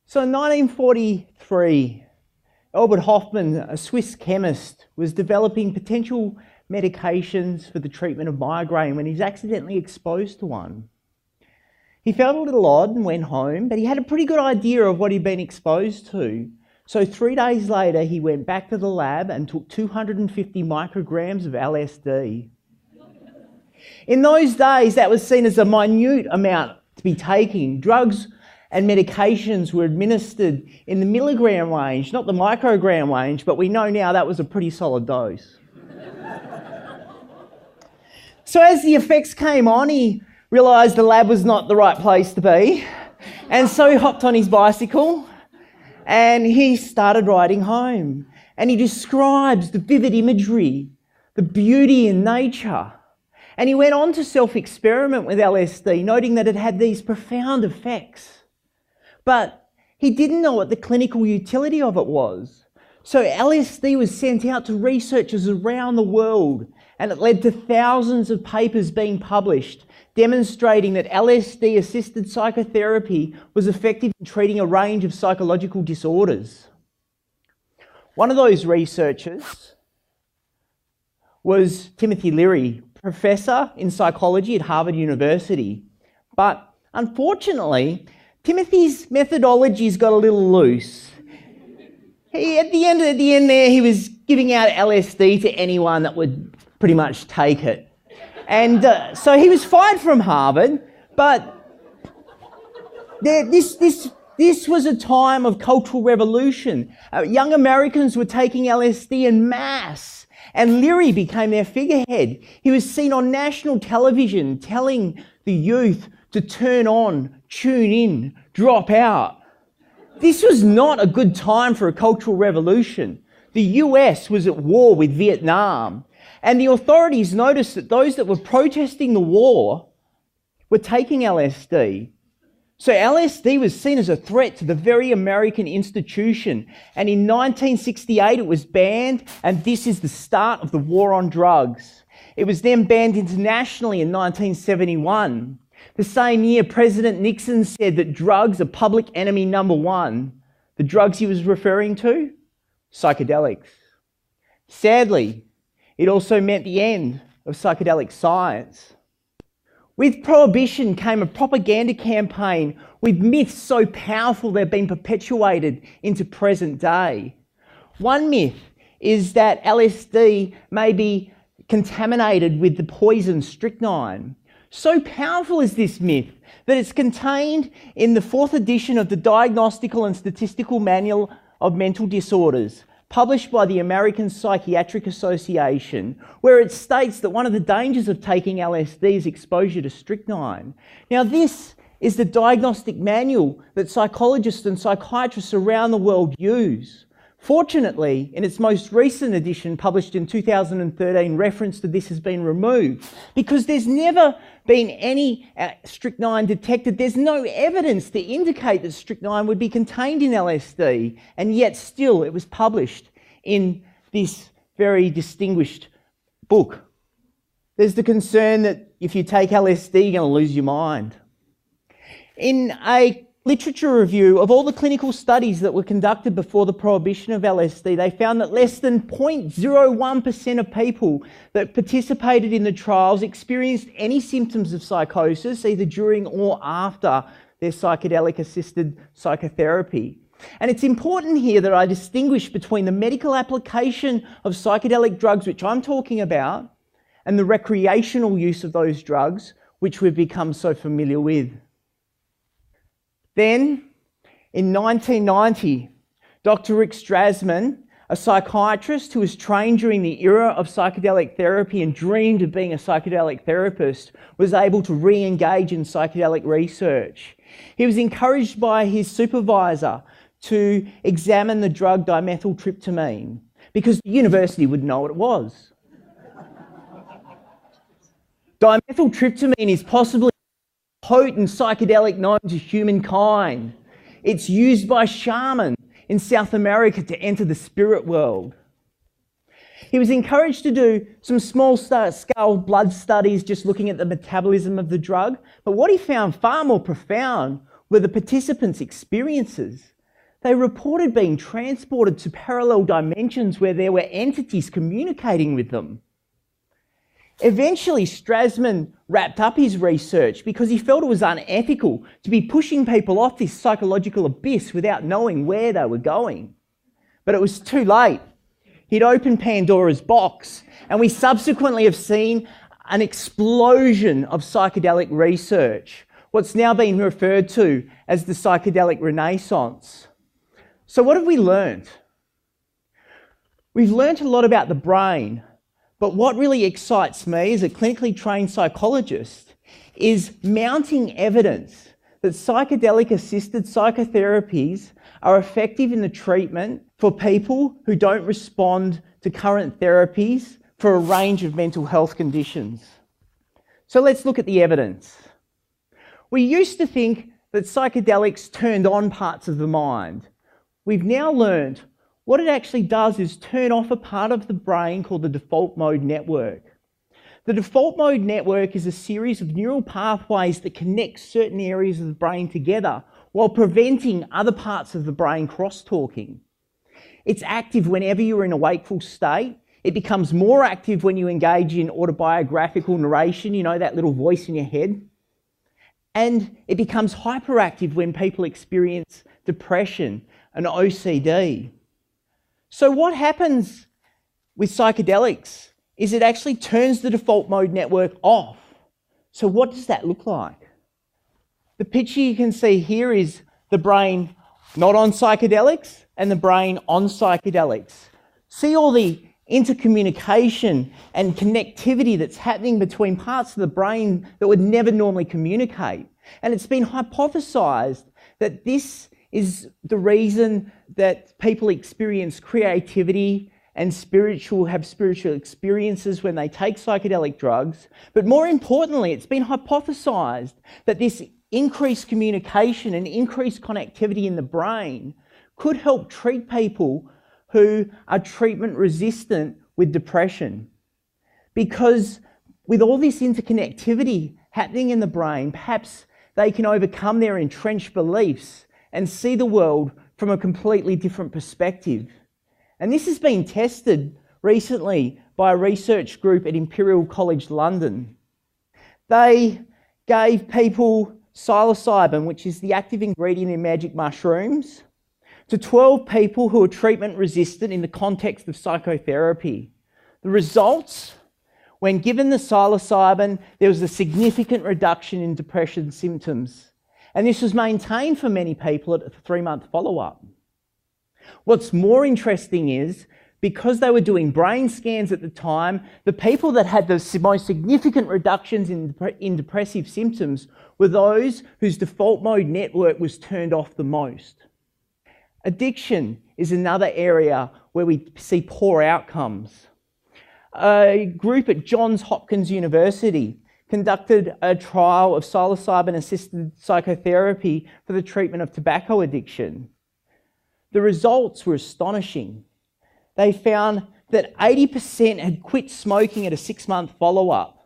So in 1943, Albert Hofmann, a Swiss chemist, was developing potential medications for the treatment of migraine when he was accidentally exposed to one. He felt a little odd and went home, but he had a pretty good idea of what he'd been exposed to. So 3 days later, he went back to the lab and took 250 micrograms of LSD. In those days, that was seen as a minute amount to be taking. Drugs and medications were administered in the milligram range, not the microgram range, but we know now that was a pretty solid dose. So as the effects came on, he realised the lab was not the right place to be, and so he hopped on his bicycle and he started riding home. And he describes the vivid imagery, the beauty in nature. And he went on to self-experiment with LSD, noting that it had these profound effects. But he didn't know what the clinical utility of it was. So LSD was sent out to researchers around the world, and it led to thousands of papers being published demonstrating that LSD-assisted psychotherapy was effective in treating a range of psychological disorders. One of those researchers was Timothy Leary, professor in psychology at Harvard University. But unfortunately, Timothy's methodologies got a little loose. At the end there, he was giving out LSD to anyone that would pretty much take it. And so he was fired from Harvard, but this was a time of cultural revolution. Young Americans were taking LSD en masse, and Leary became their figurehead. He was seen on national television telling the youth to turn on, tune in, drop out. This was not a good time for a cultural revolution. The US was at war with Vietnam, and the authorities noticed that those that were protesting the war were taking LSD. So LSD was seen as a threat to the very American institution, and in 1968 it was banned, and this is the start of the war on drugs. It was then banned internationally in 1971. The same year, President Nixon said that drugs are public enemy number one. The drugs he was referring to? Psychedelics. Sadly, it also meant the end of psychedelic science. With Prohibition came a propaganda campaign with myths so powerful they've been perpetuated into present day. One myth is that LSD may be contaminated with the poison strychnine. So powerful is this myth that it's contained in the 4th edition of the Diagnostical and Statistical Manual of Mental Disorders, published by the American Psychiatric Association, where it states that one of the dangers of taking LSD is exposure to strychnine. Now, this is the diagnostic manual that psychologists and psychiatrists around the world use. Fortunately, in its most recent edition, published in 2013, reference to this has been removed because there's never been any strychnine detected. There's no evidence to indicate that strychnine would be contained in LSD, and yet still it was published in this very distinguished book. There's the concern that if you take LSD, you're going to lose your mind. In a literature review of all the clinical studies that were conducted before the prohibition of LSD, they found that less than 0.01% of people that participated in the trials experienced any symptoms of psychosis, either during or after their psychedelic-assisted psychotherapy. And it's important here that I distinguish between the medical application of psychedelic drugs, which I'm talking about, and the recreational use of those drugs, which we've become so familiar with. Then, in 1990, Dr. Rick Strassman, a psychiatrist who was trained during the era of psychedelic therapy and dreamed of being a psychedelic therapist, was able to re-engage in psychedelic research. He was encouraged by his supervisor to examine the drug dimethyltryptamine because the university wouldn't know what it was. Dimethyltryptamine is possibly potent psychedelic known to humankind. It's used by shamans in South America to enter the spirit world. He was encouraged to do some small-scale blood studies just looking at the metabolism of the drug, but what he found far more profound were the participants' experiences. They reported being transported to parallel dimensions where there were entities communicating with them. Eventually, Strassman wrapped up his research because he felt it was unethical to be pushing people off this psychological abyss without knowing where they were going. But it was too late. He'd opened Pandora's box, and we subsequently have seen an explosion of psychedelic research, what's now been referred to as the psychedelic renaissance. So what have we learned? We've learned a lot about the brain, but what really excites me as a clinically trained psychologist is mounting evidence that psychedelic-assisted psychotherapies are effective in the treatment for people who don't respond to current therapies for a range of mental health conditions. So let's look at the evidence. We used to think that psychedelics turned on parts of the mind. We've now learned what it actually does is turn off a part of the brain called the default mode network. The default mode network is a series of neural pathways that connect certain areas of the brain together while preventing other parts of the brain crosstalking. It's active whenever you're in a wakeful state. It becomes more active when you engage in autobiographical narration, you know, that little voice in your head. And it becomes hyperactive when people experience depression and OCD. So what happens with psychedelics is it actually turns the default mode network off. So what does that look like? The picture you can see here is the brain not on psychedelics and the brain on psychedelics. See all the intercommunication and connectivity that's happening between parts of the brain that would never normally communicate. And it's been hypothesized that this is the reason that people experience creativity and have spiritual experiences when they take psychedelic drugs. But more importantly, it's been hypothesized that this increased communication and increased connectivity in the brain could help treat people who are treatment resistant with depression. Because with all this interconnectivity happening in the brain, perhaps they can overcome their entrenched beliefs and see the world from a completely different perspective. And this has been tested recently by a research group at Imperial College London. They gave people psilocybin, which is the active ingredient in magic mushrooms, to 12 people who were treatment resistant in the context of psychotherapy. The results, when given the psilocybin, there was a significant reduction in depression symptoms. And this was maintained for many people at a 3-month follow-up. What's more interesting is, because they were doing brain scans at the time, the people that had the most significant reductions in depressive symptoms were those whose default mode network was turned off the most. Addiction is another area where we see poor outcomes. A group at Johns Hopkins University conducted a trial of psilocybin-assisted psychotherapy for the treatment of tobacco addiction. The results were astonishing. They found that 80% had quit smoking at a 6-month follow-up.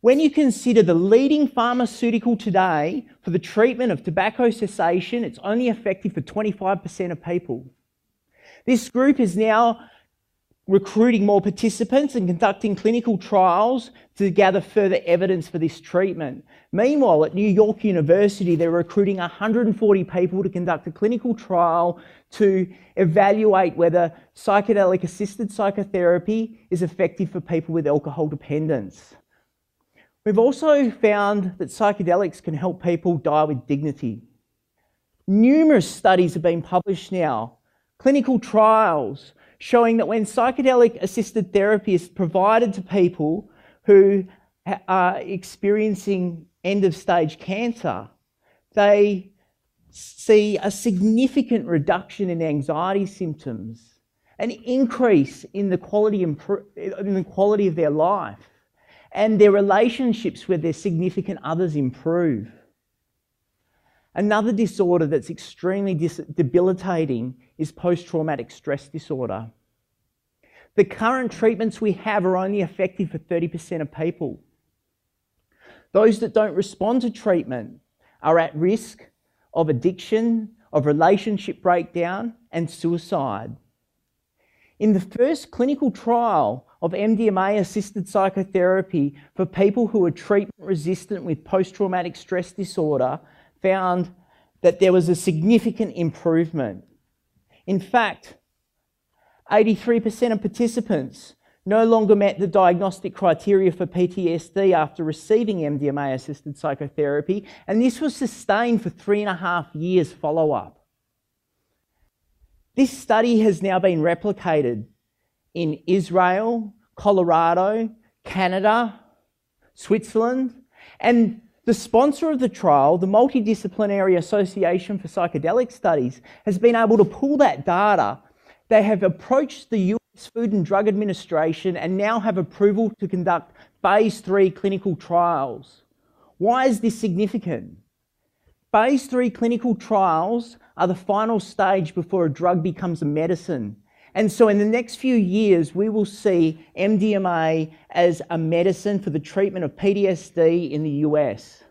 When you consider the leading pharmaceutical today for the treatment of tobacco cessation, it's only effective for 25% of people. This group is now recruiting more participants and conducting clinical trials to gather further evidence for this treatment. Meanwhile, at New York University, they're recruiting 140 people to conduct a clinical trial to evaluate whether psychedelic-assisted psychotherapy is effective for people with alcohol dependence. We've also found that psychedelics can help people die with dignity. Numerous studies have been published now, clinical trials, showing that when psychedelic-assisted therapy is provided to people who are experiencing end-of-stage cancer, they see a significant reduction in anxiety symptoms, an increase in the quality of their life, and their relationships with their significant others improve. Another disorder that's extremely debilitating is post-traumatic stress disorder. The current treatments we have are only effective for 30% of people. Those that don't respond to treatment are at risk of addiction, of relationship breakdown, and suicide. In the first clinical trial of MDMA-assisted psychotherapy for people who are treatment-resistant with post-traumatic stress disorder, found that there was a significant improvement. In fact, 83% of participants no longer met the diagnostic criteria for PTSD after receiving MDMA-assisted psychotherapy, and this was sustained for 3.5 years follow-up. This study has now been replicated in Israel, Colorado, Canada, Switzerland, and the sponsor of the trial, the Multidisciplinary Association for Psychedelic Studies, has been able to pull that data. They have approached the US Food and Drug Administration and now have approval to conduct phase 3 clinical trials. Why is this significant? Phase 3 clinical trials are the final stage before a drug becomes a medicine. And so in the next few years, we will see MDMA as a medicine for the treatment of PTSD in the US.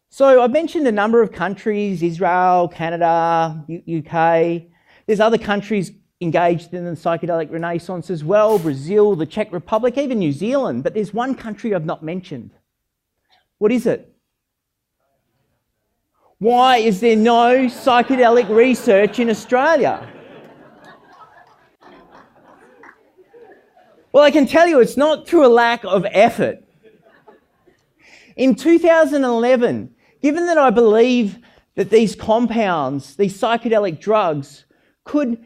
So I've mentioned a number of countries, Israel, Canada, UK. There's other countries engaged in the psychedelic renaissance as well, Brazil, the Czech Republic, even New Zealand. But there's one country I've not mentioned. What is it? Why is there no psychedelic research in Australia? Well, I can tell you it's not through a lack of effort. In 2011, given that I believe that these compounds, these psychedelic drugs, could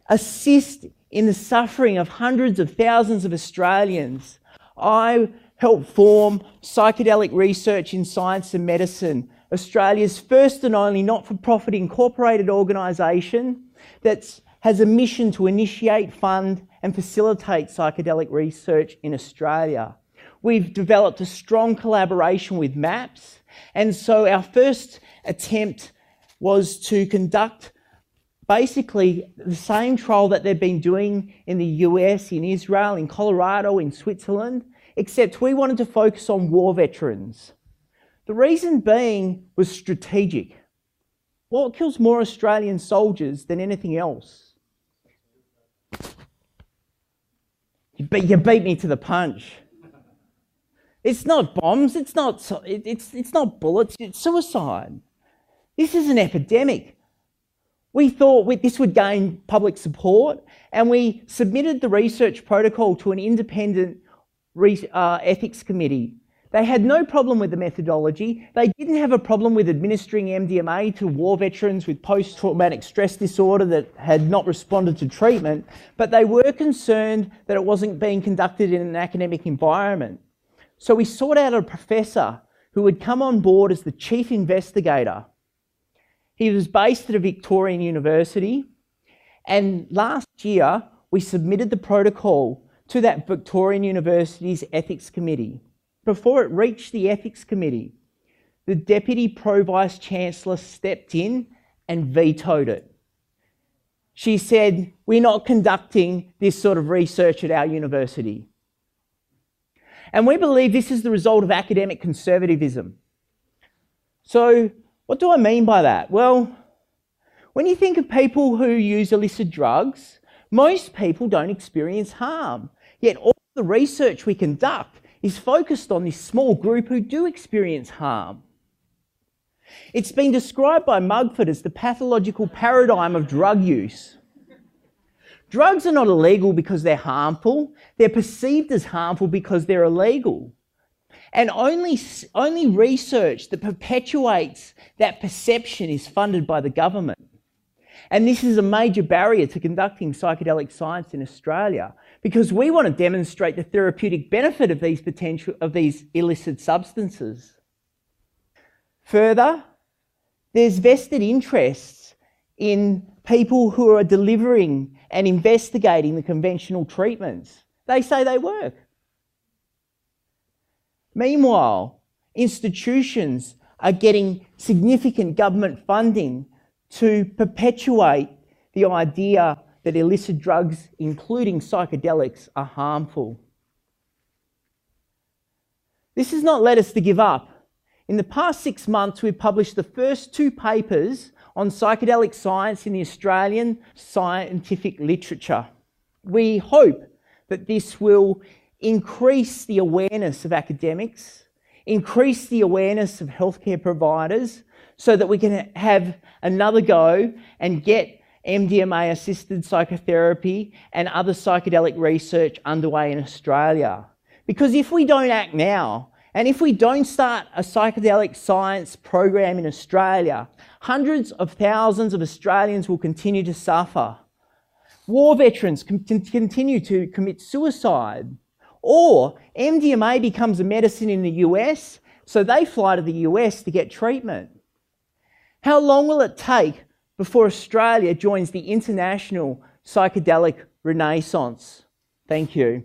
assist in the suffering of hundreds of thousands of Australians, I helped form Psychedelic Research in Science and Medicine, Australia's first and only not-for-profit incorporated organisation that has a mission to initiate, fund and facilitate psychedelic research in Australia. We've developed a strong collaboration with MAPS, and so our first attempt was to conduct basically the same trial that they've been doing in the US, in Israel, in Colorado, in Switzerland, except we wanted to focus on war veterans. The reason being was strategic. What kills more Australian soldiers than anything else? You beat me to the punch. It's not bombs, it's not bullets, it's suicide. This is an epidemic. We thought this would gain public support, and we submitted the research protocol to an independent ethics committee. They had no problem with the methodology. They didn't have a problem with administering MDMA to war veterans with post-traumatic stress disorder that had not responded to treatment, but they were concerned that it wasn't being conducted in an academic environment. So we sought out a professor who would come on board as the chief investigator. He was based at a Victorian university, and last year we submitted the protocol to that Victorian University's ethics committee. Before it reached the ethics committee, the Deputy Pro-Vice Chancellor stepped in and vetoed it. She said, "We're not conducting this sort of research at our university." And we believe this is the result of academic conservatism. So what do I mean by that? Well, when you think of people who use illicit drugs, most people don't experience harm. Yet all the research we conduct is focused on this small group who do experience harm. It's been described by Mugford as the pathological paradigm of drug use. Drugs are not illegal because they're harmful. They're perceived as harmful because they're illegal. And only research that perpetuates that perception is funded by the government. And this is a major barrier to conducting psychedelic science in Australia, because we want to demonstrate the therapeutic benefit of these illicit substances. Further, there's vested interests in people who are delivering and investigating the conventional treatments. They say they work. Meanwhile, institutions are getting significant government funding to perpetuate the idea that illicit drugs, including psychedelics, are harmful. This has not led us to give up. In the past 6 months, we've published the first 2 papers on psychedelic science in the Australian scientific literature. We hope that this will increase the awareness of academics, increase the awareness of healthcare providers, so that we can have another go and get MDMA-assisted psychotherapy and other psychedelic research underway in Australia. Because if we don't act now, and if we don't start a psychedelic science program in Australia, hundreds of thousands of Australians will continue to suffer. War veterans can continue to commit suicide. Or MDMA becomes a medicine in the US, so they fly to the US to get treatment. How long will it take before Australia joins the international psychedelic renaissance? Thank you.